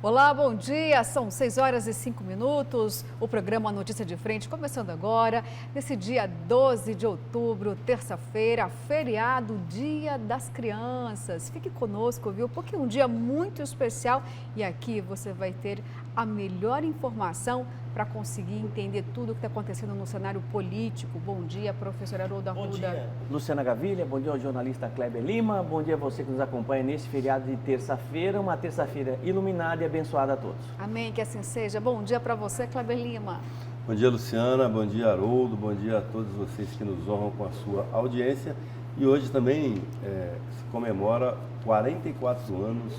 Olá, bom dia. São 6 horas e 5 minutos. O programa Notícia de Frente começando agora, nesse dia 12 de outubro, terça-feira, feriado, Dia das Crianças. Fique conosco, viu? Porque é um dia muito especial e aqui você vai ter a melhor informação para conseguir entender tudo o que está acontecendo no cenário político. Bom dia, professora Haroldo Arruda. Bom dia, Luciana Gavilha. Bom dia ao jornalista Kleber Lima. Bom dia a você que nos acompanha nesse feriado de terça-feira, uma terça-feira iluminada e abençoada a todos. Amém, que assim seja. Bom dia para você, Kleber Lima. Bom dia, Luciana. Bom dia, Haroldo. Bom dia a todos vocês que nos honram com a sua audiência. E hoje também se comemora 44 anos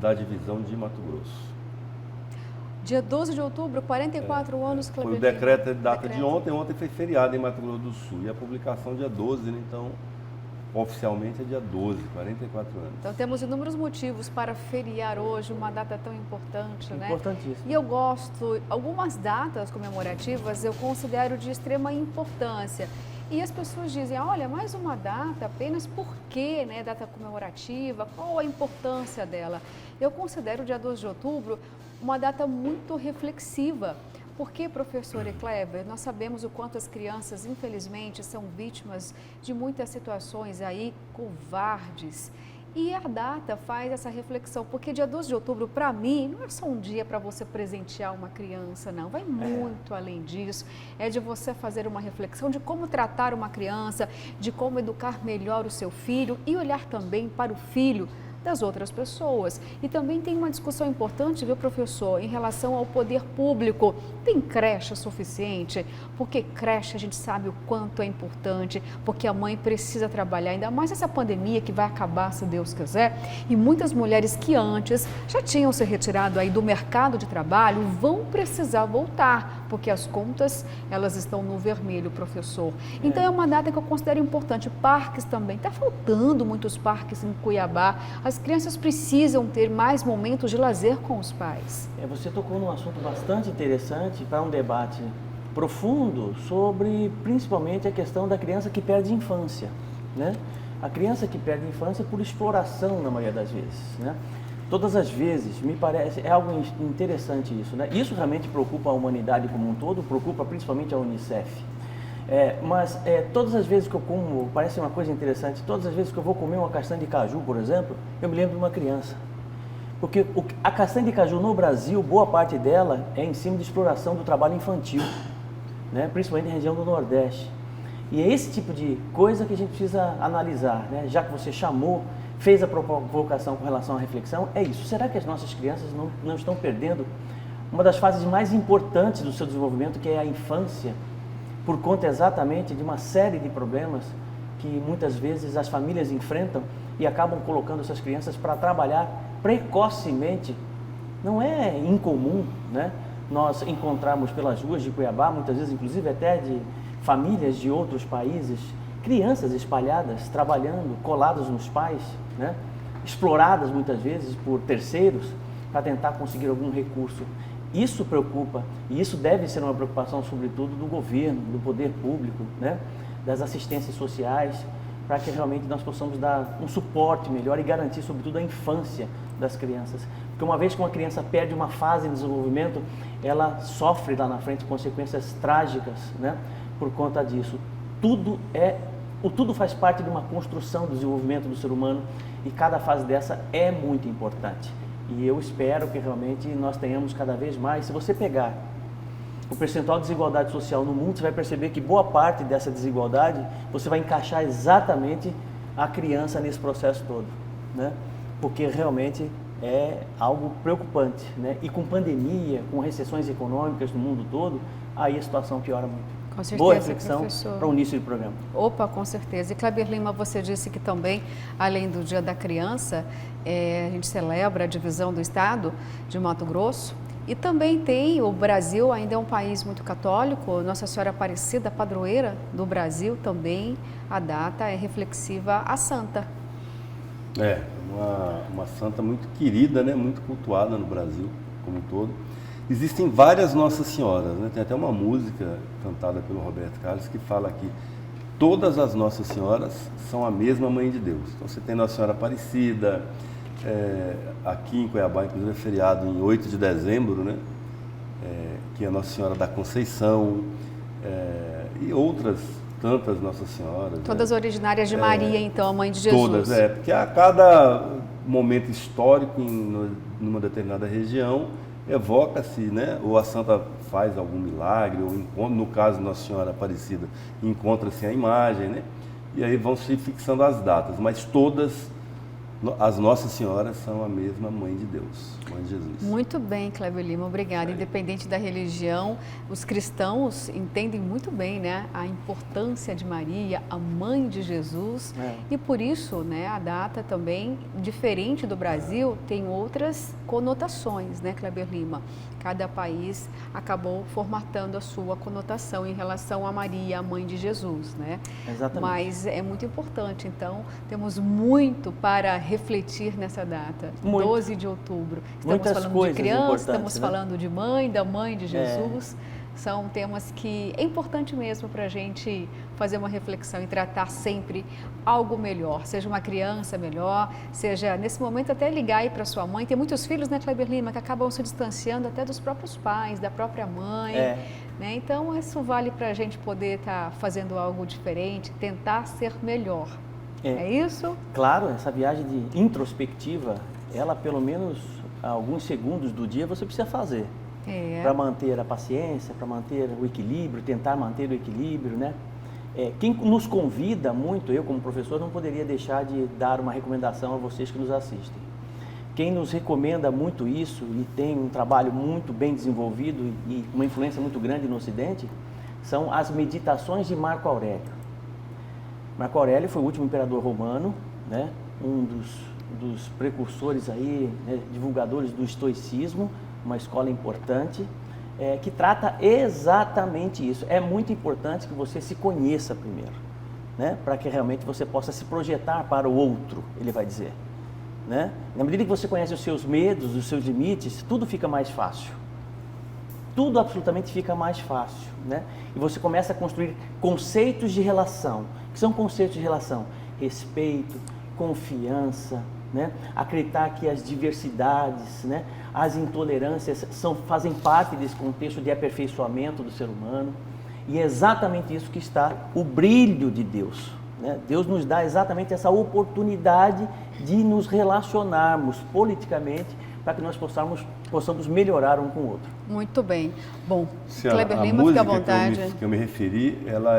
da divisão de Mato Grosso. Dia 12 de outubro, 44 anos, Kleber Foi o Lima. decreto de data de ontem. Ontem foi feriado em Mato Grosso do Sul. E a publicação dia 12, né? Então, oficialmente é dia 12, 44 anos. Então temos inúmeros motivos para feriar hoje uma data tão importante, né? Importantíssimo. E eu gosto, algumas datas comemorativas eu considero de extrema importância. E as pessoas dizem, olha, mais uma data, apenas por quê, né? Data comemorativa, qual a importância dela? Eu considero o dia 12 de outubro uma data muito reflexiva. Porque, professor Kleber, nós sabemos o quanto as crianças, infelizmente, são vítimas de muitas situações aí covardes. E a data faz essa reflexão, porque dia 12 de outubro, para mim, não é só um dia para você presentear uma criança, não. Vai muito além disso. É de você fazer uma reflexão de como tratar uma criança, de como educar melhor o seu filho e olhar também para o filho das outras pessoas. E também tem uma discussão importante, viu, professor, em relação ao poder público. Tem creche suficiente? Porque creche a gente sabe o quanto é importante, porque a mãe precisa trabalhar, ainda mais essa pandemia que vai acabar, se Deus quiser. E muitas mulheres que antes já tinham se retirado aí do mercado de trabalho vão precisar voltar, porque as contas, elas estão no vermelho, professor. Então é uma data que eu considero importante. Parques também, está faltando muitos parques em Cuiabá. As crianças precisam ter mais momentos de lazer com os pais. Você tocou num assunto bastante interessante para um debate profundo sobre, principalmente, a questão da criança que perde infância, né? A criança que perde infância por exploração, na maioria das vezes, né? Todas as vezes, me parece, é algo interessante isso, né? Isso realmente preocupa a humanidade como um todo, preocupa principalmente a Unicef. Mas todas as vezes que eu como, parece uma coisa interessante, todas as vezes que eu vou comer uma castanha de caju, por exemplo, eu me lembro de uma criança. Porque a castanha de caju no Brasil, boa parte dela é em cima de exploração do trabalho infantil, né? Principalmente na região do Nordeste. E é esse tipo de coisa que a gente precisa analisar, né? Já que você fez a provocação com relação à reflexão, é isso. Será que as nossas crianças não estão perdendo uma das fases mais importantes do seu desenvolvimento, que é a infância, por conta exatamente de uma série de problemas que muitas vezes as famílias enfrentam e acabam colocando essas crianças para trabalhar precocemente? Não é incomum, né, nós encontrarmos pelas ruas de Cuiabá, muitas vezes inclusive até de famílias de outros países, crianças espalhadas, trabalhando, coladas nos pais, né, exploradas muitas vezes por terceiros para tentar conseguir algum recurso. Isso preocupa, e isso deve ser uma preocupação, sobretudo, do governo, do poder público, né? Das assistências sociais, para que realmente nós possamos dar um suporte melhor e garantir, sobretudo, a infância das crianças. Porque uma vez que uma criança perde uma fase de desenvolvimento, ela sofre lá na frente consequências trágicas, né? Por conta disso. Tudo faz parte de uma construção do desenvolvimento do ser humano e cada fase dessa é muito importante. E eu espero que realmente nós tenhamos cada vez mais. Se você pegar o percentual de desigualdade social no mundo, você vai perceber que boa parte dessa desigualdade, você vai encaixar exatamente a criança nesse processo todo, né? Porque realmente é algo preocupante, né? E com pandemia, com recessões econômicas no mundo todo, aí a situação piora muito. Com certeza, boa reflexão professor. Para o início do programa. Opa, com certeza. E Kleber Lima, você disse que também, além do Dia da Criança, a gente celebra a divisão do Estado de Mato Grosso. E também o Brasil ainda é um país muito católico, Nossa Senhora Aparecida, padroeira do Brasil, também a data é reflexiva à santa. Uma santa muito querida, né? Muito cultuada no Brasil como um todo. Existem várias Nossas Senhoras, né? Tem até uma música cantada pelo Roberto Carlos que fala que todas as Nossas Senhoras são a mesma Mãe de Deus. Então você tem Nossa Senhora Aparecida, Aqui em Cuiabá, inclusive, é feriado em 8 de dezembro, né? Que é a Nossa Senhora da Conceição, e outras tantas Nossas Senhoras. Todas originárias de Maria, então, a Mãe de Jesus. Todas, porque a cada momento histórico numa determinada região, evoca-se, né? Ou a santa faz algum milagre, ou no caso Nossa Senhora Aparecida, encontra-se a imagem, né? E aí vão se fixando as datas, mas todas as Nossas Senhoras são a mesma Mãe de Deus, Mãe de Jesus. Muito bem, Cléber Lima, obrigada. Independente da religião, os cristãos entendem muito bem, né, a importância de Maria, a Mãe de Jesus, e por isso, né, a data também, diferente do Brasil, tem outras conotações, né, Cléber Lima? Cada país acabou formatando a sua conotação em relação a Maria, a Mãe de Jesus, né? Exatamente. Mas é muito importante, então, temos muito para refletir nessa data, muito. 12 de outubro. Estamos Muitas falando de coisas criança, importantes, estamos né? falando de mãe, da Mãe de Jesus. São temas que é importante mesmo para a gente fazer uma reflexão e tratar sempre algo melhor, seja uma criança melhor, seja nesse momento até ligar aí para sua mãe. Tem muitos filhos, né, Cléber Lima, que acabam se distanciando até dos próprios pais, da própria mãe. Né? Então isso vale para a gente poder estar fazendo algo diferente, tentar ser melhor. É isso? Claro, essa viagem de introspectiva, ela pelo menos alguns segundos do dia você precisa fazer. Para manter a paciência, para manter o equilíbrio, tentar manter o equilíbrio, né? Quem nos convida muito, eu como professor não poderia deixar de dar uma recomendação a vocês que nos assistem. Quem nos recomenda muito isso e tem um trabalho muito bem desenvolvido e uma influência muito grande no Ocidente, são as meditações de Marco Aurélio. Marco Aurélio foi o último imperador romano, né? Um dos precursores aí, né? Divulgadores do estoicismo, uma escola importante, que trata exatamente isso. É muito importante que você se conheça primeiro, né? Para que realmente você possa se projetar para o outro, ele vai dizer. Né? Na medida que você conhece os seus medos, os seus limites, tudo fica mais fácil. Tudo absolutamente fica mais fácil. Né? E você começa a construir conceitos de relação. O que são conceitos de relação? Respeito, confiança, né? Acreditar que as diversidades, né? As intolerâncias fazem parte desse contexto de aperfeiçoamento do ser humano. E é exatamente isso que está o brilho de Deus. Né? Deus nos dá exatamente essa oportunidade de nos relacionarmos politicamente para que nós possamos melhorar um com o outro. Muito bem. Bom, Luciana, Cléber Lima, fica à vontade. Que eu me referi, ela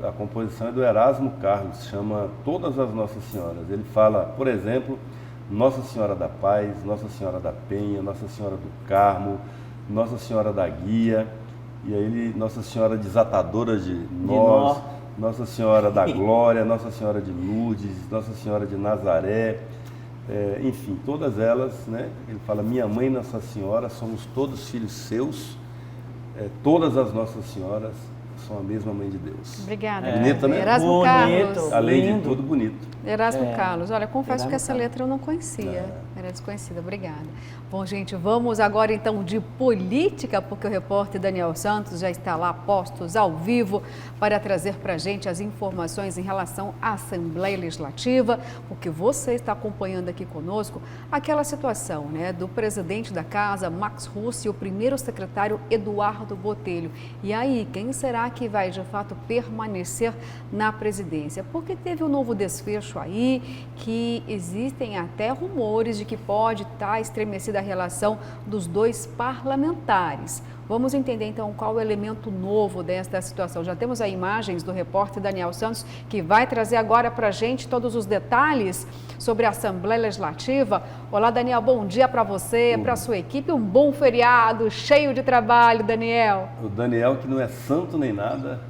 a composição é do Erasmo Carlos, chama Todas as Nossas Senhoras. Ele fala, por exemplo, Nossa Senhora da Paz, Nossa Senhora da Penha, Nossa Senhora do Carmo, Nossa Senhora da Guia, e aí Nossa Senhora Desatadora de Nós, Nossa Senhora da Glória, Nossa Senhora de Lourdes, Nossa Senhora de Nazaré, enfim, todas elas, né? Ele fala, minha mãe, Nossa Senhora, somos todos filhos seus, todas as Nossas Senhoras são a mesma Mãe de Deus. Obrigada. Bonita, né? Erasmo Carlos. Além lindo. de tudo, bonito. Erasmo Carlos, olha, confesso Erasmo que essa Carlos. letra eu não conhecia, era desconhecida, obrigada. Bom, gente, vamos agora então de política, porque o repórter Daniel Santos já está lá postos ao vivo para trazer para a gente as informações em relação à Assembleia Legislativa, porque você está acompanhando aqui conosco aquela situação, né, do presidente da Casa, Max Russo, e o primeiro secretário, Eduardo Botelho. E aí, quem será que vai de fato permanecer na presidência? Porque teve um novo desfecho aí, que existem até rumores de que pode estar estremecida a relação dos dois parlamentares. Vamos entender então qual o elemento novo desta situação. Já temos aí imagens do repórter Daniel Santos, que vai trazer agora para a gente todos os detalhes sobre a Assembleia Legislativa. Olá, Daniel, bom dia para você, para a sua equipe, um bom feriado, cheio de trabalho, Daniel. O Daniel, que não é santo nem nada.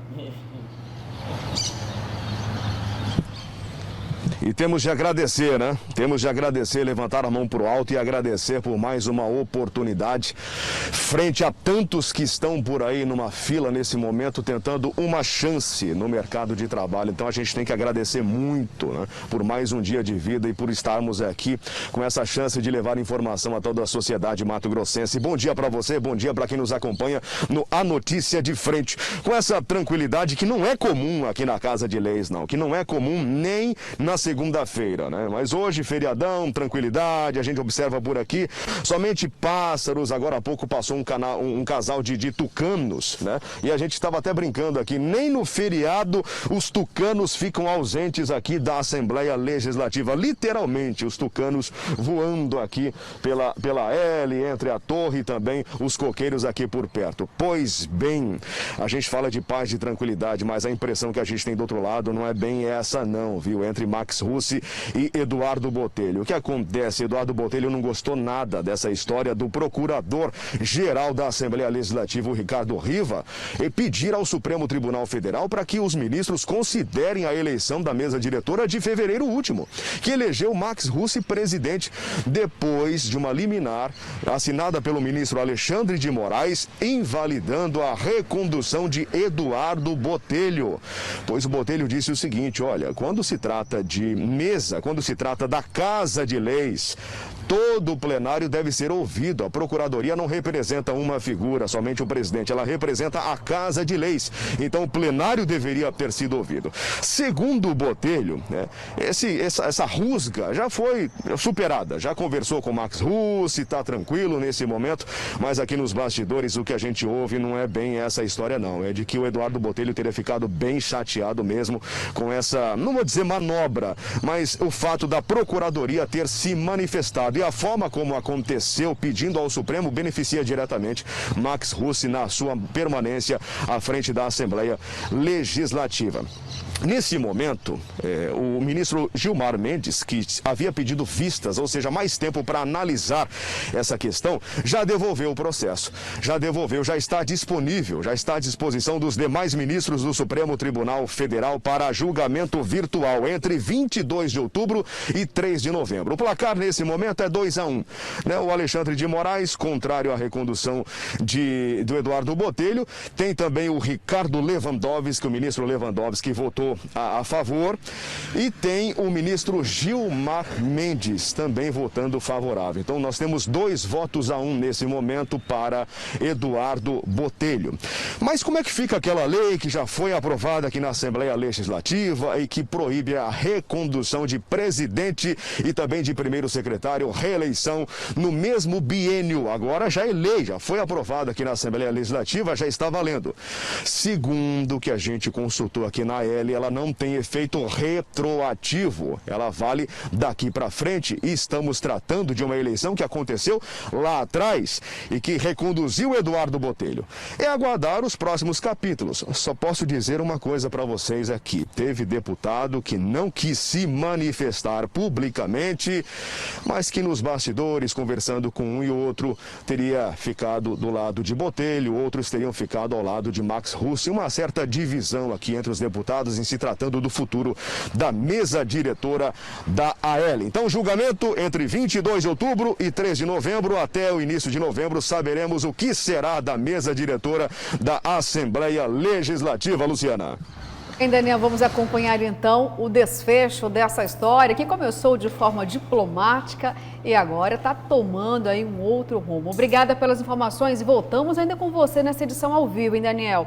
E temos de agradecer, né? Temos de agradecer, levantar a mão para o alto e agradecer por mais uma oportunidade frente a tantos que estão por aí numa fila nesse momento tentando uma chance no mercado de trabalho. Então a gente tem que agradecer muito, né? Por mais um dia de vida e por estarmos aqui com essa chance de levar informação a toda a sociedade mato-grossense. Bom dia para você, bom dia para quem nos acompanha no A Notícia de Frente. Com essa tranquilidade que não é comum aqui na Casa de Leis, não. Que não é comum nem na segunda segunda-feira, né? Mas hoje, feriadão, tranquilidade, a gente observa por aqui somente pássaros. Agora há pouco passou um casal de tucanos, né? E a gente estava até brincando aqui, nem no feriado os tucanos ficam ausentes aqui da Assembleia Legislativa. Literalmente, os tucanos voando aqui pela L, entre a torre e também os coqueiros aqui por perto. Pois bem, a gente fala de paz, de tranquilidade, mas a impressão que a gente tem do outro lado não é bem essa não, viu? Entre Max Russi e Eduardo Botelho. O que acontece? Eduardo Botelho não gostou nada dessa história do procurador-geral da Assembleia Legislativa, o Ricardo Riva, e pedir ao Supremo Tribunal Federal para que os ministros considerem a eleição da mesa diretora de fevereiro último, que elegeu Max Russi presidente depois de uma liminar assinada pelo ministro Alexandre de Moraes, invalidando a recondução de Eduardo Botelho. Pois o Botelho disse o seguinte: olha, quando se trata de mesa, quando se trata da Casa de Leis, todo o plenário deve ser ouvido. A Procuradoria não representa uma figura, somente o presidente, ela representa a Casa de Leis. Então o plenário deveria ter sido ouvido. Segundo o Botelho, né, essa rusga já foi superada. Já conversou com o Max Russi, está tranquilo nesse momento, mas aqui nos bastidores o que a gente ouve não é bem essa história não. É de que o Eduardo Botelho teria ficado bem chateado mesmo com essa, não vou dizer manobra, mas o fato da Procuradoria ter se manifestado. E a forma como aconteceu, pedindo ao Supremo, beneficia diretamente Max Russi na sua permanência à frente da Assembleia Legislativa. Nesse momento, o ministro Gilmar Mendes, que havia pedido vistas, ou seja, mais tempo para analisar essa questão, já devolveu o processo. Já está disponível, já está à disposição dos demais ministros do Supremo Tribunal Federal para julgamento virtual entre 22 de outubro e 3 de novembro. O placar nesse momento é 2-1. Né? O Alexandre de Moraes, contrário à recondução do Eduardo Botelho. Tem também o Ricardo Lewandowski, o ministro Lewandowski, que votou a favor, e tem o ministro Gilmar Mendes também votando favorável. Então nós temos 2-1 nesse momento para Eduardo Botelho. Mas como é que fica aquela lei que já foi aprovada aqui na Assembleia Legislativa e que proíbe a recondução de presidente e também de primeiro secretário, reeleição no mesmo biênio? Agora já é lei, já foi aprovada aqui na Assembleia Legislativa, já está valendo. Segundo o que a gente consultou aqui na L, ela não tem efeito retroativo, ela vale daqui para frente, e estamos tratando de uma eleição que aconteceu lá atrás e que reconduziu Eduardo Botelho. É aguardar os próximos capítulos. Só posso dizer uma coisa para vocês aqui: teve deputado que não quis se manifestar publicamente, mas que nos bastidores, conversando com um e outro, teria ficado do lado de Botelho, outros teriam ficado ao lado de Max Russi. Uma certa divisão aqui entre os deputados em se tratando do futuro da mesa diretora da AL. Então, julgamento entre 22 de outubro e 3 de novembro. Até o início de novembro saberemos o que será da mesa diretora da Assembleia Legislativa. Luciana. Bem, Daniel, vamos acompanhar então o desfecho dessa história que começou de forma diplomática e agora está tomando aí um outro rumo. Obrigada pelas informações e voltamos ainda com você nessa edição ao vivo, hein, Daniel?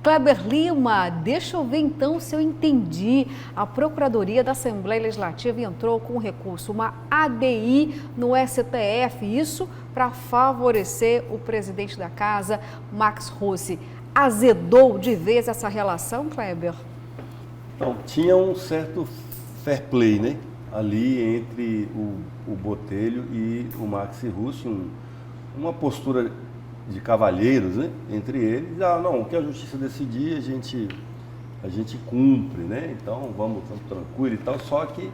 Kleber Lima, deixa eu ver então se eu entendi. A Procuradoria da Assembleia Legislativa entrou com recurso, uma ADI no STF, isso para favorecer o presidente da casa, Max Russi. Azedou de vez essa relação, Kleber? Então, tinha um certo fair play, né? Ali entre o Botelho e o Max Russi, uma postura de cavalheiros, né? Entre eles. Não, o que a justiça decidir, a gente cumpre, né? Então, vamos tranquilo e tal. Só que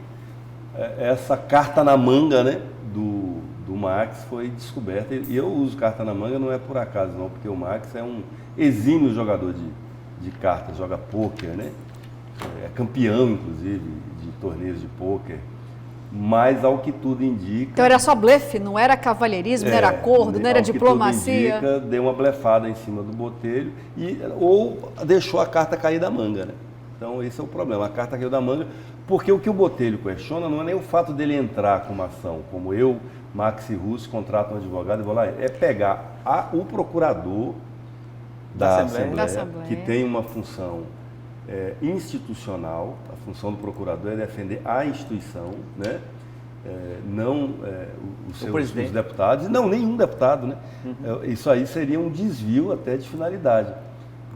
essa carta na manga, né? Do Max foi descoberta. E eu uso carta na manga não é por acaso, não, porque o Max é um exímio jogador de cartas, joga pôquer, né? É campeão, inclusive, de torneios de pôquer. Mas, ao que tudo indica... Então era só blefe, não era cavalheirismo, não era acordo, não era diplomacia? Ao que tudo indica, deu uma blefada em cima do Botelho ou deixou a carta cair da manga, né? Então, esse é o problema. A carta caiu da manga, porque o que o Botelho questiona não é nem o fato dele entrar com uma ação, como eu, Max Russi, contrato um advogado e vou lá, é pegar o procurador da Assembleia, que tem uma função institucional. A função do procurador é defender a instituição, né? Não os deputados, não, nenhum deputado, né? Isso aí seria um desvio até de finalidade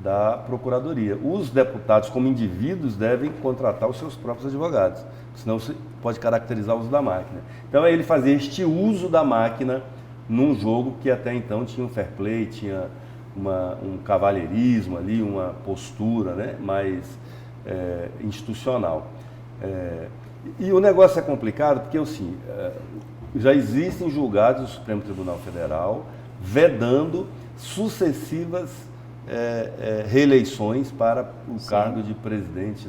da Procuradoria. Os deputados, como indivíduos, devem contratar os seus próprios advogados, senão você pode caracterizar o uso da máquina. Então é ele fazer este uso da máquina num jogo que até então tinha um fair play, tinha um cavalheirismo ali, uma postura, né, mais institucional. E o negócio é complicado porque, assim, já existem julgados do Supremo Tribunal Federal vedando sucessivas reeleições para o cargo de presidentes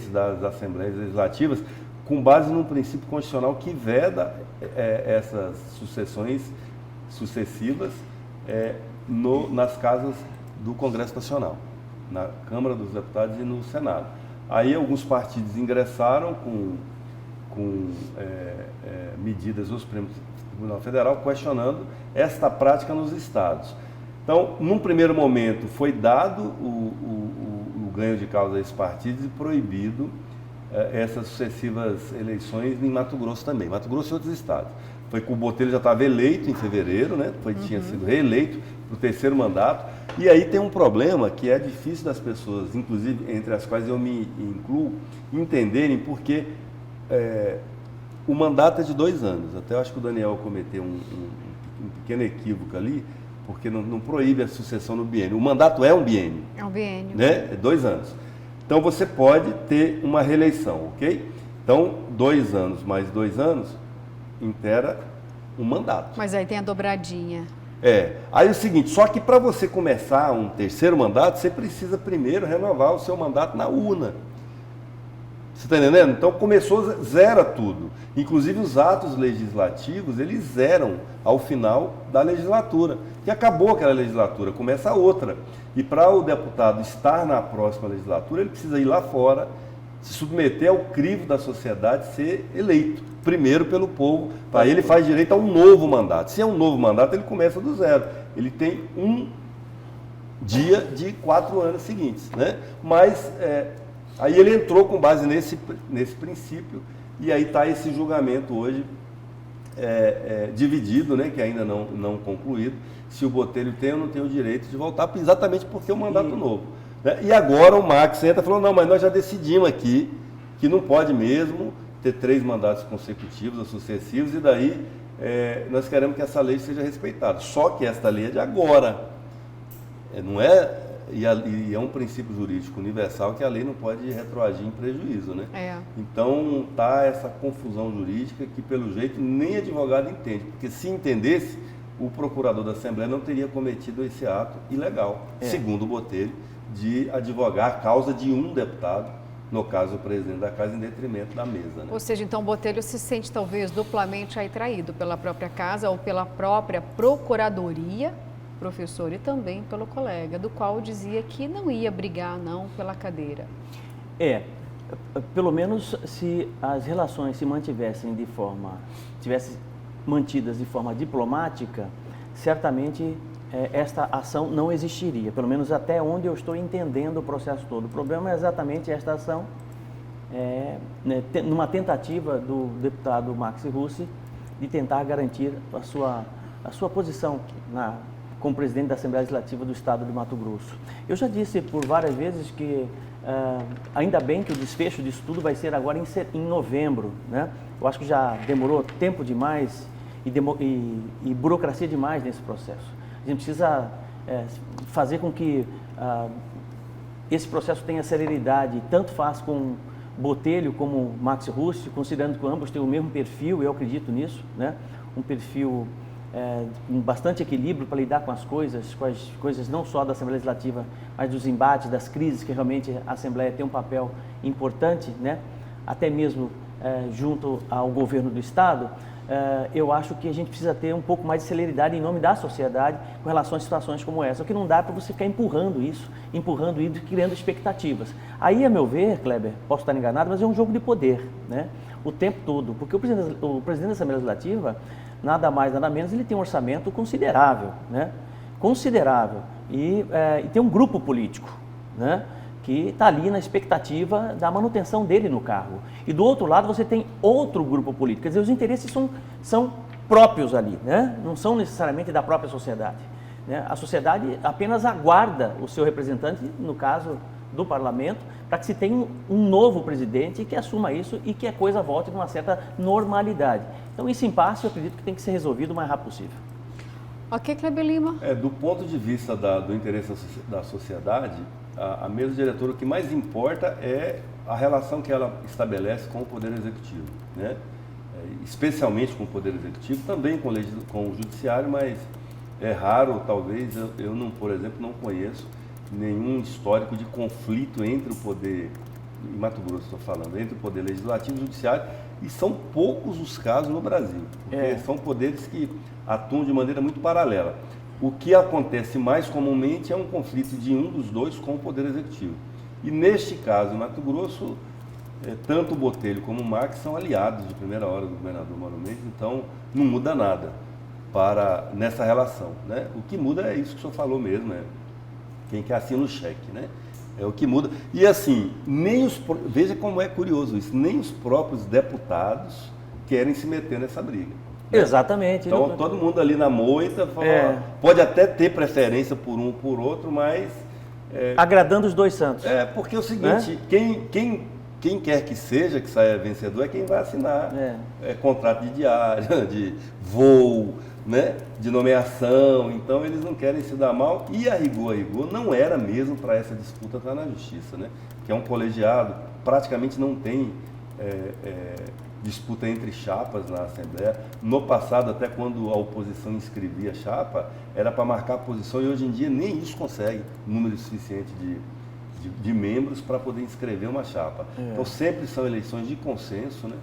das Assembleias Legislativas, com base num princípio constitucional que veda essas sucessões sucessivas nas casas do Congresso Nacional, na Câmara dos Deputados e no Senado. Aí alguns partidos ingressaram com medidas do Supremo Tribunal Federal questionando esta prática nos estados. Então, num primeiro momento, foi dado o ganho de causa a esses partidos e proibido essas sucessivas eleições em Mato Grosso também. Mato Grosso e outros estados. Foi que o Botelho já estava eleito em fevereiro, né? Tinha sido reeleito para o terceiro mandato. E aí tem um problema que é difícil das pessoas, inclusive entre as quais eu me incluo, entenderem porque o mandato é de 2 anos. Até eu acho que o Daniel cometeu um pequeno equívoco ali, porque não proíbe a sucessão no biênio. O mandato é um biênio. É um biênio. Né? É 2 anos. Então você pode ter uma reeleição, ok? Então, 2 anos mais 2 anos inteira um mandato. Mas aí tem a dobradinha. Aí é o seguinte, só que para você começar um terceiro mandato, você precisa primeiro renovar o seu mandato na urna. Você está entendendo? Então zera tudo. Inclusive os atos legislativos, eles zeram ao final da legislatura. Que acabou aquela legislatura, começa a outra. E para o deputado estar na próxima legislatura, ele precisa ir lá fora, se submeter ao crivo da sociedade, ser eleito, primeiro pelo povo. Para ele faz direito a um novo mandato. Se é um novo mandato, ele começa do zero. Ele tem um dia de 4 anos seguintes, né? Mas aí ele entrou com base nesse princípio e aí está esse julgamento hoje dividido, né? Que ainda não concluído, se o Botelho tem ou não tem o direito de voltar, exatamente porque é um mandato novo. Né? E agora o Max entra e falou, não, mas nós já decidimos aqui que não pode mesmo ter 3 mandatos consecutivos ou sucessivos e daí nós queremos que essa lei seja respeitada. Só que esta lei é de agora. Não é... E é um princípio jurídico universal que a lei não pode retroagir em prejuízo, né? Então tá essa confusão jurídica que pelo jeito nem advogado entende, porque se entendesse, o procurador da Assembleia não teria cometido esse ato ilegal, segundo o Botelho, de advogar a causa de um deputado, no caso o presidente da casa, em detrimento da mesa, né? Ou seja, então o Botelho se sente talvez duplamente aí traído pela própria casa ou pela própria procuradoria, professor, e também pelo colega, do qual dizia que não ia brigar não pela cadeira. Pelo menos se as relações se mantivessem tivessem mantidas de forma diplomática, certamente esta ação não existiria, pelo menos até onde eu estou entendendo o processo todo. O problema é exatamente esta ação, numa tentativa do deputado Max Russi de tentar garantir a sua posição como presidente da Assembleia Legislativa do Estado de Mato Grosso. Eu já disse por várias vezes que ainda bem que o desfecho disso tudo vai ser agora em novembro, né? Eu acho que já demorou tempo demais e burocracia demais nesse processo. A gente precisa fazer com que esse processo tenha celeridade, tanto faz com Botelho como Max Russi, considerando que ambos têm o mesmo perfil, eu acredito nisso, né? Um perfil com bastante equilíbrio para lidar com as coisas não só da Assembleia Legislativa, mas dos embates, das crises, que realmente a Assembleia tem um papel importante, né? Até mesmo junto ao governo do Estado. Eu acho que a gente precisa ter um pouco mais de celeridade em nome da sociedade com relação a situações como essa. O que não dá para você ficar empurrando isso e criando expectativas. Aí, a meu ver, Kleber, posso estar enganado, mas é um jogo de poder, né? O tempo todo, porque o presidente da Assembleia Legislativa, nada mais, nada menos, ele tem um orçamento considerável, né? Considerável. E tem um grupo político, né? que está ali na expectativa da manutenção dele no cargo. E do outro lado você tem outro grupo político, quer dizer, os interesses são próprios ali, né? Não são necessariamente da própria sociedade, né? A sociedade apenas aguarda o seu representante, no caso do parlamento, para que se tenha um novo presidente que assuma isso e que a coisa volte numa certa normalidade. Então esse impasse eu acredito que tem que ser resolvido o mais rápido possível. Ok, Kleber Lima? Do ponto de vista do interesse da sociedade, a mesa diretora, o que mais importa é a relação que ela estabelece com o Poder Executivo, né? Especialmente com o Poder Executivo, também com o Judiciário, mas é raro, talvez, eu não, por exemplo, não conheço nenhum histórico de conflito entre o Poder, em Mato Grosso estou falando, entre o Poder Legislativo e o Judiciário, e são poucos os casos no Brasil, porque são poderes que atuam de maneira muito paralela. O que acontece mais comumente é um conflito de um dos dois com o Poder Executivo. E neste caso, em Mato Grosso, tanto o Botelho como o Marques são aliados de primeira hora do governador Mauro Mendes, então não muda nada nessa relação, né? O que muda é isso que o senhor falou mesmo, quem que assina o cheque, né? É o que muda. E assim, veja como é curioso isso, nem os próprios deputados querem se meter nessa briga. Né? Exatamente. Então todo mundo ali na moita pode até ter preferência por um por outro, mas... agradando os dois santos. Porque é o seguinte, quem quer que seja que saia vencedor é quem vai assinar contrato de diária, de voo, né, de nomeação. Então eles não querem se dar mal e a rigor não era mesmo para essa disputa estar na justiça, né? Que é um colegiado, praticamente não tem disputa entre chapas na Assembleia. No passado, até quando a oposição inscrevia chapa, era para marcar a posição e hoje em dia nem isso consegue número suficiente de membros para poder inscrever uma chapa. Então sempre são eleições de consenso, né?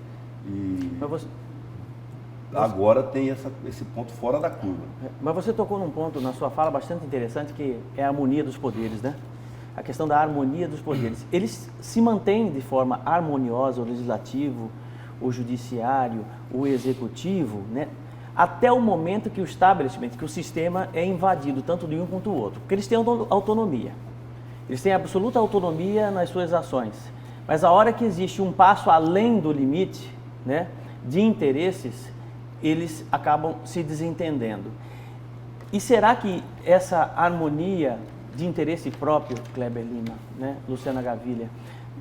E agora tem esse ponto fora da curva. Mas você tocou num ponto na sua fala bastante interessante, que é a harmonia dos poderes, né? A questão da harmonia dos poderes. Eles se mantêm de forma harmoniosa, o legislativo, o judiciário, o executivo, né? Até o momento que o establishment, que o sistema é invadido, tanto de um quanto do outro. Porque eles têm autonomia. Eles têm absoluta autonomia nas suas ações. Mas a hora que existe um passo além do limite, né, de interesses, eles acabam se desentendendo. E será que essa harmonia de interesse próprio, Kleber Lima, né, Luciana Gavilha,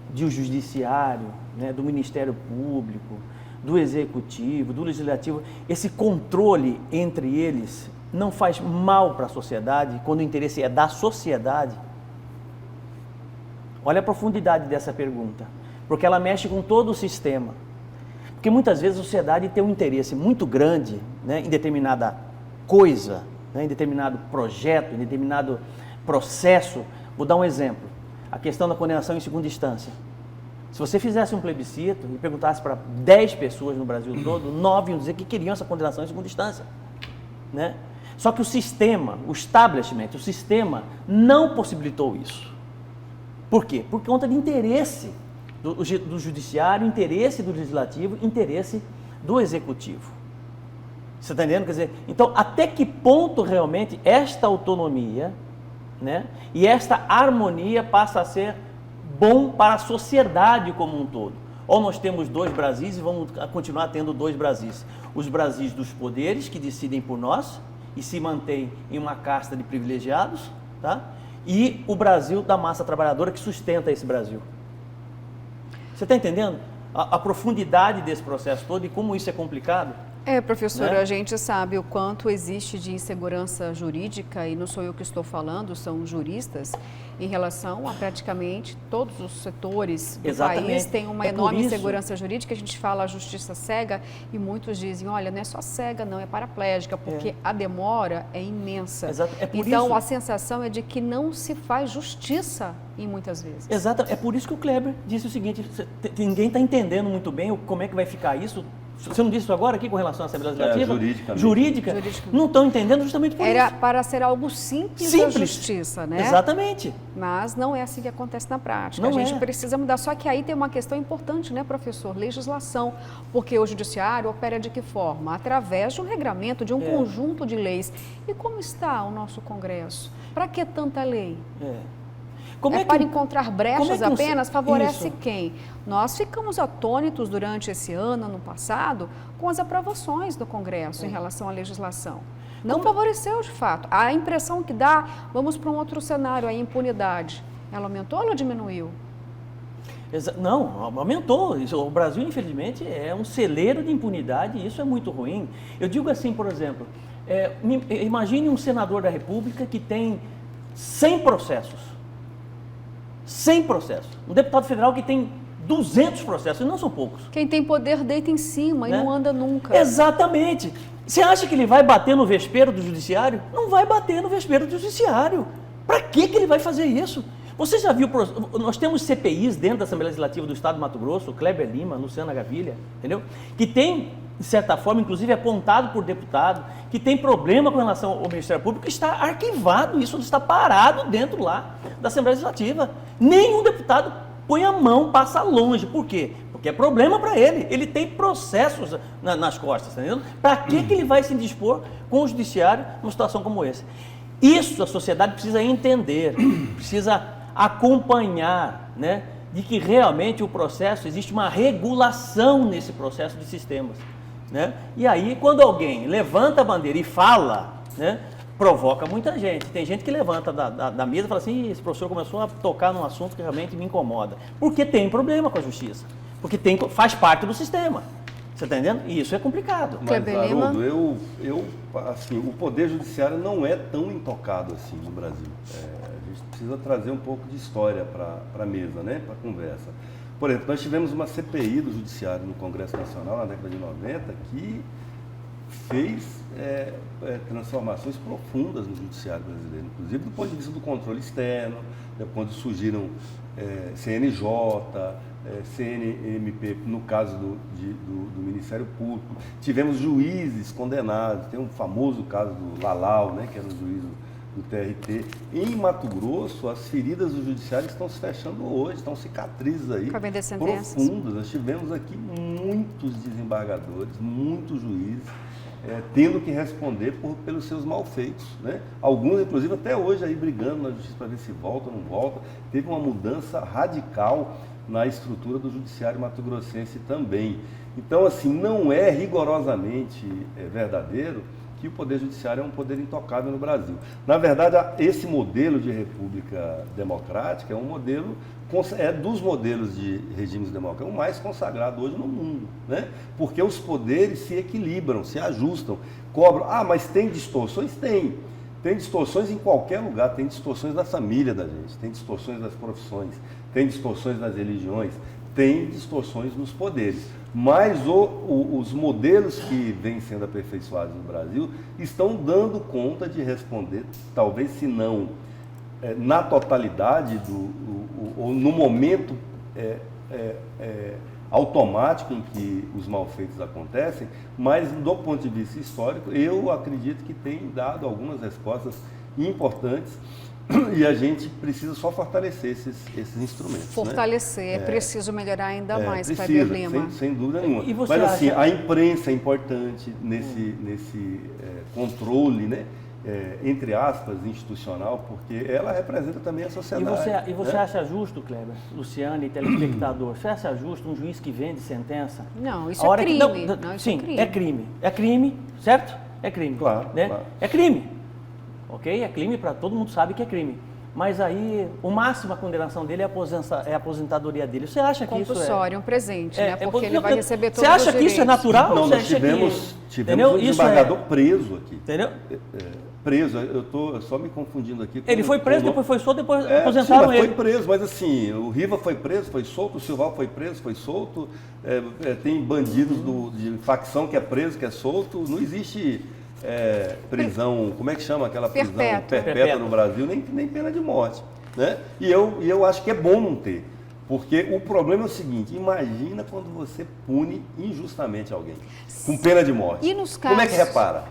do judiciário, né, do Ministério Público, do Executivo, do Legislativo, esse controle entre eles não faz mal para a sociedade quando o interesse é da sociedade? Olha a profundidade dessa pergunta, porque ela mexe com todo o sistema. Porque muitas vezes a sociedade tem um interesse muito grande, né, em determinada coisa, né, em determinado projeto, em determinado processo. Vou dar um exemplo, a questão da condenação em segunda instância. Se você fizesse um plebiscito e perguntasse para 10 pessoas no Brasil todo, 9 iam dizer que queriam essa condenação em segunda instância, né? Só que o sistema, o establishment, o sistema não possibilitou isso. Por quê? Por conta de interesse do judiciário, interesse do legislativo, interesse do executivo. Você está entendendo? Quer dizer, então, até que ponto realmente esta autonomia, né, e esta harmonia passa a ser bom para a sociedade como um todo? Ou nós temos dois Brasis e vamos continuar tendo dois Brasis. Os Brasis dos poderes, que decidem por nós e se mantêm em uma casta de privilegiados, tá? E o Brasil da massa trabalhadora que sustenta esse Brasil. Você está entendendo a profundidade desse processo todo e como isso é complicado? Professora, né? A gente sabe o quanto existe de insegurança jurídica, e não sou eu que estou falando, são juristas, em relação a praticamente todos os setores do país. Tem uma enorme insegurança jurídica, a gente fala a justiça cega, e muitos dizem, olha, não é só cega não, é paraplégica, porque a demora é imensa. Então a sensação é de que não se faz justiça em muitas vezes. Exato, é por isso que o Kleber disse o seguinte, ninguém está entendendo muito bem como é que vai ficar isso. Você não disse isso agora aqui com relação à Assembleia Legislativa? Jurídica. Não estão entendendo justamente por isso. Era para ser algo simples da justiça, né? Exatamente. Mas não é assim que acontece na prática. A gente precisa mudar. Só que aí tem uma questão importante, né, professor? Legislação. Porque o judiciário opera de que forma? Através de um regramento, de um conjunto de leis. E como está o nosso Congresso? Para que tanta lei? Para encontrar brechas apenas, favorece Isso. quem? Nós ficamos atônitos durante esse ano passado, com as aprovações do Congresso em relação à legislação. Não favoreceu de fato. A impressão que dá, vamos para um outro cenário, a impunidade. Ela aumentou ou ela diminuiu? Não, aumentou. O Brasil, infelizmente, é um celeiro de impunidade e isso é muito ruim. Eu digo assim, por exemplo, imagine um senador da República que tem 100 processos. 100 processos. Um deputado federal que tem 200 processos, e não são poucos. Quem tem poder deita em cima e não anda nunca. Exatamente. Você acha que ele vai bater no vespeiro do judiciário? Não vai bater no vespeiro do judiciário. Para que ele vai fazer isso? Você já viu, nós temos CPIs dentro da Assembleia Legislativa do Estado de Mato Grosso, Kleber Lima, Luciana Gavilha, entendeu? Que tem, de certa forma, inclusive apontado por deputado, que tem problema com relação ao Ministério Público, está arquivado, isso está parado dentro lá da Assembleia Legislativa. Nenhum deputado põe a mão, passa longe. Por quê? Porque é problema para ele. Ele tem processos nas costas, tá entendendo? Para que ele vai se indispor com o judiciário numa situação como essa? Isso a sociedade precisa entender, precisa acompanhar, né? De que realmente o processo, existe uma regulação nesse processo de sistemas, né? E aí, quando alguém levanta a bandeira e fala, né? Provoca muita gente. Tem gente que levanta da mesa e fala assim, esse professor começou a tocar num assunto que realmente me incomoda. Porque tem problema com a justiça. Porque faz parte do sistema. Você está entendendo? E isso é complicado. Mas, Haroldo, assim, o Poder Judiciário não é tão intocado assim no Brasil. A gente precisa trazer um pouco de história para a mesa, né? Para a conversa. Por exemplo, nós tivemos uma CPI do Judiciário no Congresso Nacional na década de 90 que fez transformações profundas no judiciário brasileiro, inclusive do ponto de vista do controle externo, quando surgiram CNJ, CNMP, no caso do Ministério Público. Tivemos juízes condenados, tem um famoso caso do Lalau, né, que era o juiz do TRT. Em Mato Grosso, as feridas do judiciário estão se fechando hoje, estão cicatrizes aí profundas. Nós tivemos aqui muitos desembargadores, muitos juízes, tendo que responder pelos seus malfeitos, né? Alguns, inclusive, até hoje aí brigando na justiça para ver se volta ou não volta. Teve uma mudança radical na estrutura do judiciário mato-grossense também. Então, assim, não é rigorosamente verdadeiro que o Poder Judiciário é um poder intocável no Brasil. Na verdade, esse modelo de república democrática é um modelo, dos modelos de regimes democráticos, o mais consagrado hoje no mundo, né? Porque os poderes se equilibram, se ajustam, cobram. Mas tem distorções? Tem. Tem distorções em qualquer lugar, tem distorções da família da gente, tem distorções das profissões, tem distorções nas religiões, tem distorções nos poderes. Mas os modelos que vêm sendo aperfeiçoados no Brasil estão dando conta de responder, talvez se não na totalidade, ou no momento automático em que os malfeitos acontecem, mas do ponto de vista histórico, eu acredito que tem dado algumas respostas importantes. E a gente precisa só fortalecer esses instrumentos. Fortalecer, né? É preciso melhorar ainda mais, precisa, Kleber Lima. Sem dúvida nenhuma. Mas assim, a imprensa é importante nesse controle, né? Entre aspas, institucional, porque ela representa também a sociedade. E você acha justo, Kleber, Luciane e telespectador, você acha justo um juiz que vende sentença? Não, isso é crime. Sim, é crime. É crime, certo? É crime. Claro, né? Claro. É crime. Ok? É crime, todo mundo sabe que é crime. Mas aí, o máximo a condenação dele é a aposentadoria dele. Você acha que isso é... compulsório, um presente, né? Porque ele vai receber todos Você os acha que isso é natural? Não, você nós acha tivemos entendeu? um desembargador preso aqui. Entendeu? Preso, eu estou só me confundindo aqui. Ele foi preso, depois foi solto, depois aposentaram mas ele. Foi preso, mas assim, o Riva foi preso, foi solto, o Silval foi preso, foi solto, tem bandidos de facção que é preso, que é solto, não existe prisão, como é que chama aquela prisão perpétua no Brasil, nem pena de morte, né? E eu acho que é bom não ter. Porque o problema é o seguinte, imagina quando você pune injustamente alguém, com pena de morte. E nos casos... Como é que repara?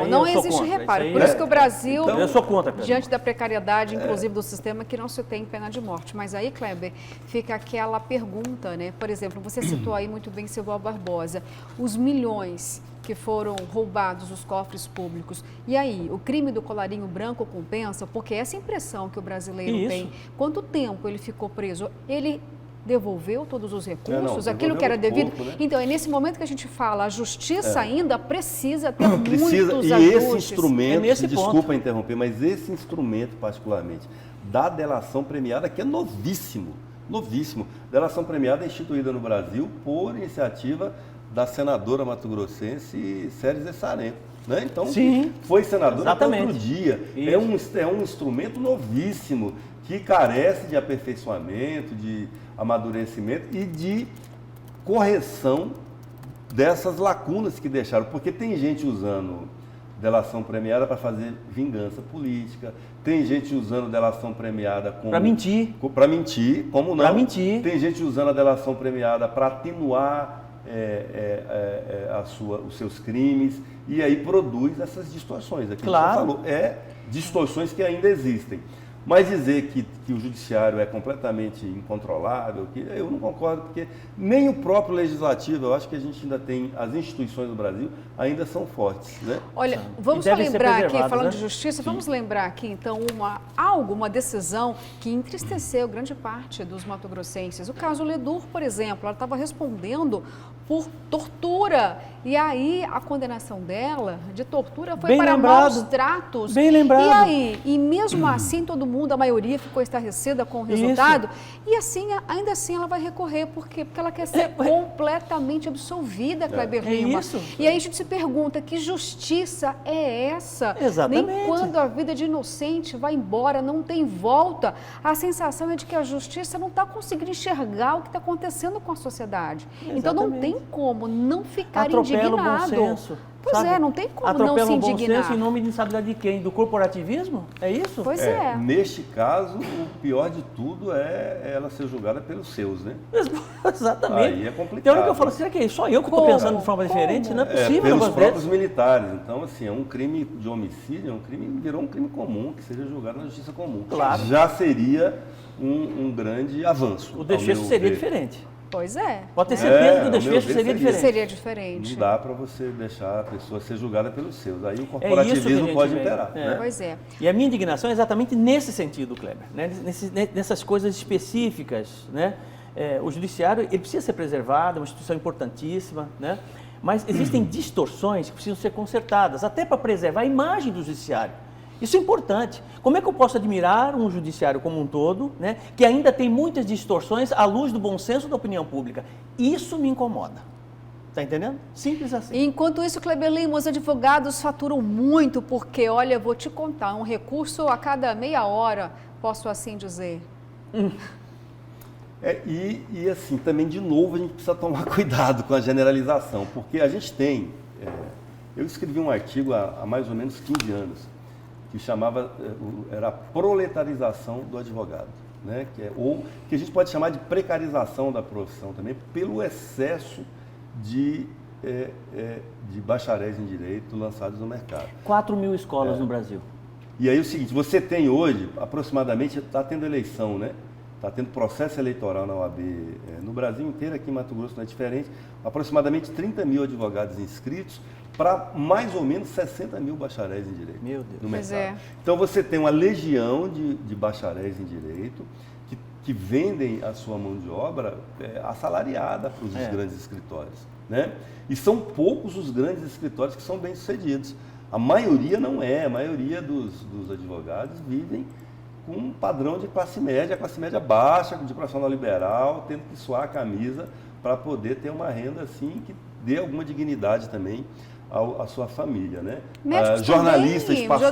Não existe reparo. Por isso que o Brasil, eu sou contra, diante da precariedade, inclusive do sistema, que não se tem pena de morte. Mas aí, Kleber, fica aquela pergunta, né? Por exemplo, você citou aí muito bem Silval Barbosa, os milhões que foram roubados os cofres públicos. E aí, o crime do colarinho branco compensa? Porque essa impressão que o brasileiro tem. Quanto tempo ele ficou preso? Ele devolveu todos os recursos, aquilo que era devido. Pouco, né? Então, é nesse momento que a gente fala, a justiça ainda precisa ter muitos E ajustes. esse instrumento, desculpa ponto. interromper, mas esse instrumento particularmente da delação premiada, que é novíssimo, delação premiada é instituída no Brasil por iniciativa da senadora mato-grossense Séries Essarenko. Né? Então, Sim, foi senadora até exatamente. outro dia. É um instrumento novíssimo que carece de aperfeiçoamento, de amadurecimento e de correção dessas lacunas que deixaram. Porque tem gente usando delação premiada para fazer vingança política, tem gente usando delação premiada para mentir, como não? Para mentir. Tem gente usando a delação premiada para atenuar os seus crimes, e aí produz essas distorções. Aqui Claro. você falou, distorções que ainda existem. Mas dizer que o judiciário é completamente incontrolável, que eu não concordo, porque nem o próprio legislativo, eu acho que a gente ainda tem, as instituições do Brasil ainda são fortes. Né? Olha, vamos só lembrar aqui, falando de justiça, vamos lembrar aqui então uma decisão que entristeceu grande parte dos mato-grossenses. O caso Ledur, por exemplo, ela estava respondendo por tortura. E aí a condenação dela de tortura foi para maus tratos. Bem lembrado. E aí, e mesmo assim todo mundo, a maioria ficou estarrecida com o resultado. E assim, ainda assim ela vai recorrer. Por quê? Porque ela quer ser completamente absolvida, Kleber Lima. E aí a gente se pergunta, que justiça é essa? Exatamente. Nem quando a vida de inocente vai embora, não tem volta. A sensação é de que a justiça não está conseguindo enxergar o que está acontecendo com a sociedade. Exatamente. Então não tem como não ficar Atropela indignado. o bom senso. Pois sabe? não tem como Atropela não se o bom indignar. senso em nome de responsabilidade de quem? Do corporativismo? É isso? Pois é. Neste caso, o pior de tudo é ela ser julgada pelos seus, né? Exatamente. Aí é complicado. Tem hora que eu falo, será que é só eu que estou pensando de forma diferente? Não é possível. Pelos próprios militares. Então, assim, é um crime de homicídio, virou um crime comum, que seja julgado na justiça comum. Claro. Já seria um grande avanço. O desfecho seria diferente. Pois é. Pode ter certeza que o ao desfecho meu ver, seria diferente. Seria diferente. Não dá para você deixar a pessoa ser julgada pelos seus. Aí o É isso que a corporativismo gente pode vê. imperar. Né? Pois é. E a minha indignação é exatamente nesse sentido, Kleber, né? Nessas coisas específicas, né? O judiciário ele precisa ser preservado, é uma instituição importantíssima, né? Mas existem distorções que precisam ser consertadas, até para preservar a imagem do judiciário. Isso é importante. Como é que eu posso admirar um judiciário como um todo, né, que ainda tem muitas distorções à luz do bom senso da opinião pública? Isso me incomoda. Está entendendo? Simples assim. E enquanto isso, Kleber Lima, os advogados faturam muito, porque, olha, vou te contar, um recurso a cada meia hora, posso assim dizer. E assim, também, de novo, a gente precisa tomar cuidado com a generalização, porque a gente tem... eu escrevi um artigo há mais ou menos 15 anos, que era a proletarização do advogado, né? Ou que a gente pode chamar de precarização da profissão também, pelo excesso de bacharéis em direito lançados no mercado. 4 mil escolas no Brasil. E aí o seguinte, você tem hoje, aproximadamente, está tendo eleição, né? Está tendo processo eleitoral na OAB no Brasil inteiro, aqui em Mato Grosso não é diferente, aproximadamente 30 mil advogados inscritos, para mais ou menos 60 mil bacharéis em direito. Meu Deus. No mercado. Pois é. Então você tem uma legião de bacharéis em direito que vendem a sua mão de obra assalariada para os grandes escritórios. Né? E são poucos os grandes escritórios que são bem-sucedidos. A maioria não é, a maioria dos advogados vivem com um padrão de classe média baixa, de profissional liberal, tendo que suar a camisa para poder ter uma renda assim que dê alguma dignidade também à sua família, né? Médicos jornalistas também, passou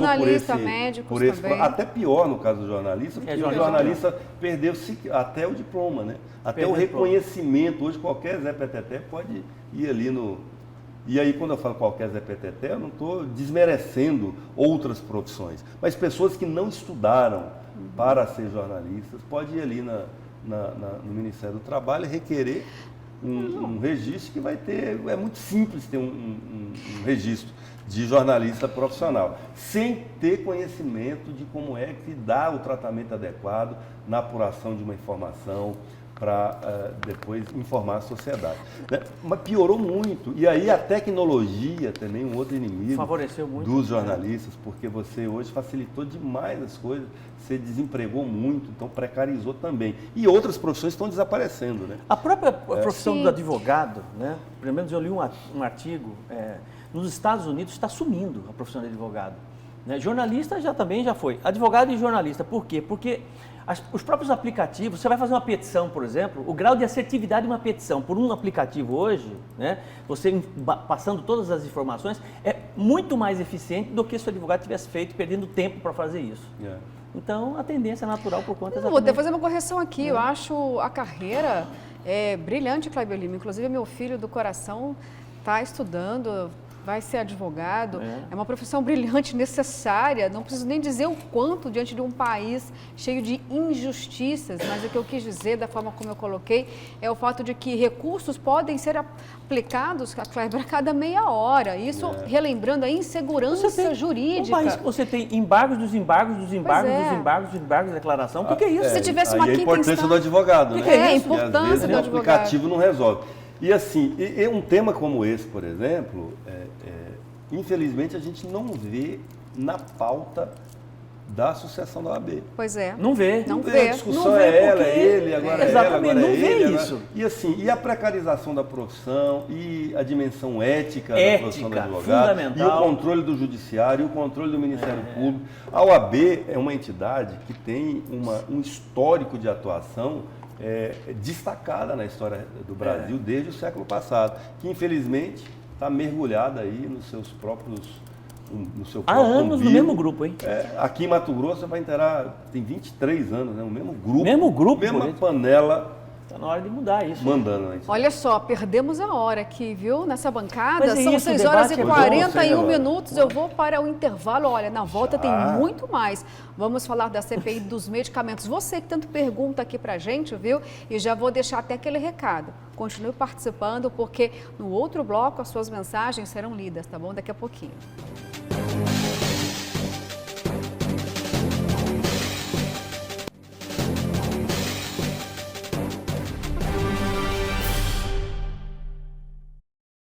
médicos por esse também. até pior no caso do jornalista, porque o jornalista perdeu até o diploma, né? Até o reconhecimento. Hoje qualquer Zé Peteté pode ir ali no... E aí quando eu falo qualquer Zé Peteté, eu não estou desmerecendo outras profissões, mas pessoas que não estudaram para ser jornalistas, pode ir ali no Ministério do Trabalho e requerer um registro que vai ter, é muito simples ter um registro de jornalista profissional, sem ter conhecimento de como é que dá o tratamento adequado na apuração de uma informação, para depois informar a sociedade. Né? Mas piorou muito. E aí a tecnologia também, um outro inimigo Favoreceu muito, dos jornalistas, porque você hoje facilitou demais as coisas, você desempregou muito, então precarizou também. E outras profissões estão desaparecendo, né? A própria profissão Sim. do advogado, né? Pelo menos eu li um artigo, nos Estados Unidos está sumindo a profissão de advogado. Né? Jornalista também já foi. Advogado e jornalista, por quê? Porque os próprios aplicativos, você vai fazer uma petição, por exemplo, o grau de assertividade de uma petição por um aplicativo hoje, né? Você passando todas as informações, é muito mais eficiente do que se o advogado tivesse feito, perdendo tempo para fazer isso. Então, a tendência é natural por conta Vou até fazer uma correção aqui. Eu acho a carreira brilhante, Cláudio Lima. Inclusive, meu filho do coração está estudando, vai ser advogado. É uma profissão brilhante, necessária. Não preciso nem dizer o quanto diante de um país cheio de injustiças, mas o que eu quis dizer, da forma como eu coloquei, é o fato de que recursos podem ser aplicados, Kleber, a cada meia hora. Isso relembrando a insegurança jurídica. Um país que você tem embargos dos embargos, dos embargos, dos embargos, dos embargos de declaração. O que é isso? Se tivesse uma aí quinta a importância instância... do advogado, né? A Isso. importância E às vezes do o advogado. aplicativo não resolve. E assim, um tema como esse, por exemplo, infelizmente a gente não vê na pauta da sucessão da OAB. Pois é. Não vê. Não A vê. discussão Não vê é ela, porque- é ele, agora é ela, Exatamente, agora não é vê ele. isso. Agora... E assim, e a precarização da profissão, e a dimensão ética da profissão do advogado, fundamental. e o controle do judiciário, e o controle do Ministério Público. A OAB é uma entidade que tem um histórico de atuação destacada na história do Brasil desde o século passado, que infelizmente está mergulhada aí nos seus próprios... No seu Há próprio anos no umbigo. mesmo grupo, hein? Aqui em Mato Grosso você vai inteirar, tem 23 anos, né? O mesmo grupo, Mesmo grupo, mesma bonito. panela Está na hora de mudar isso. mandando. Né? Olha só, perdemos a hora aqui, viu? Nessa bancada. Mas é São isso, 6 o horas e debate é bom, 41 sei lá. minutos. Eu vou para o intervalo. Olha, na volta tem Já? muito mais. Vamos falar da CPI dos medicamentos. Você que tanto pergunta aqui pra gente, viu? E já vou deixar até aquele recado. Continue participando, porque no outro bloco as suas mensagens serão lidas, tá bom? Daqui a pouquinho.